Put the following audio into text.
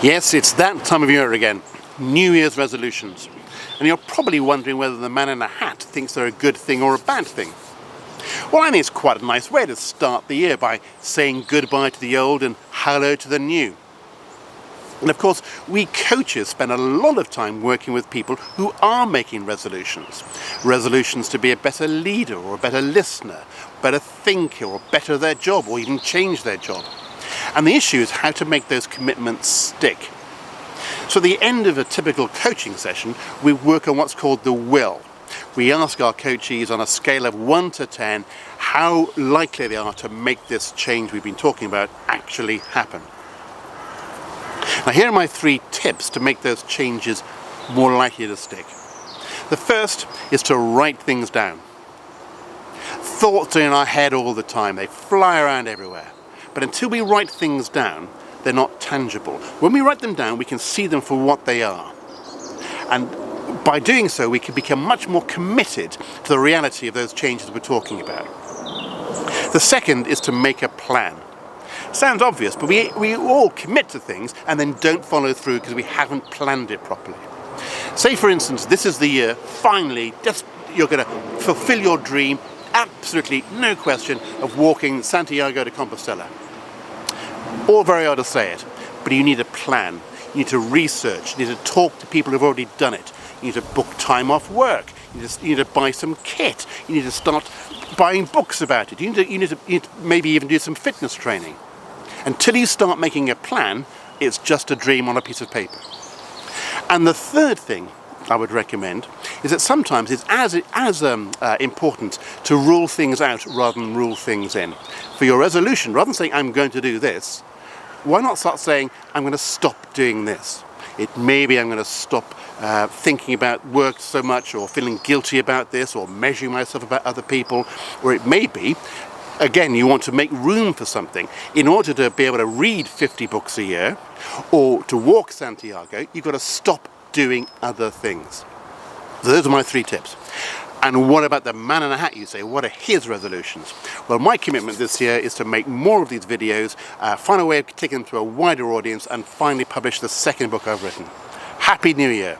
Yes, it's that time of year again. New Year's resolutions. And you're probably wondering whether the man in the hat thinks they're a good thing or a bad thing. Well, I think it's quite a nice way to start the year by saying goodbye to the old and hello to the new. And of course, we coaches spend a lot of time working with people who are making resolutions. Resolutions to be a better leader or a better listener, better thinker or better at their job or even change their job. And the issue is how to make those commitments stick. So at the end of a typical coaching session, we work on what's called the will. We ask our coachees on a scale of 1 to 10 how likely they are to make this change we've been talking about actually happen. Now here are my 3 tips to make those changes more likely to stick. The first is to write things down. Thoughts are in our head all the time. They fly around everywhere. But until we write things down, they're not tangible. When we write them down, we can see them for what they are. And by doing so, we can become much more committed to the reality of those changes we're talking about. The second is to make a plan. Sounds obvious, but we all commit to things and then don't follow through because we haven't planned it properly. Say, for instance, this is the year, finally, you're going to fulfill your dream, absolutely no question, of walking Santiago de Compostela. All very hard to say it, but you need a plan. You need to research. You need to talk to people who've already done it. You need to book time off work. You need to buy some kit. You need to start buying books about it. You need to maybe even do some fitness training. Until you start making a plan, it's just a dream on a piece of paper. And the third thing I would recommend is that sometimes it's as important to rule things out rather than rule things in. For your resolution, rather than saying, I'm going to do this, why not start saying, I'm going to stop doing this? It may be I'm going to stop thinking about work so much or feeling guilty about this or measuring myself about other people. Or it may be, again, you want to make room for something. In order to be able to read 50 books a year or to walk Santiago, you've got to stop doing other things. So those are my 3 tips. And what about the man in a hat, you say? What are his resolutions? Well, my commitment this year is to make more of these videos, find a way of taking them to a wider audience, and finally publish the second book I've written. Happy New Year!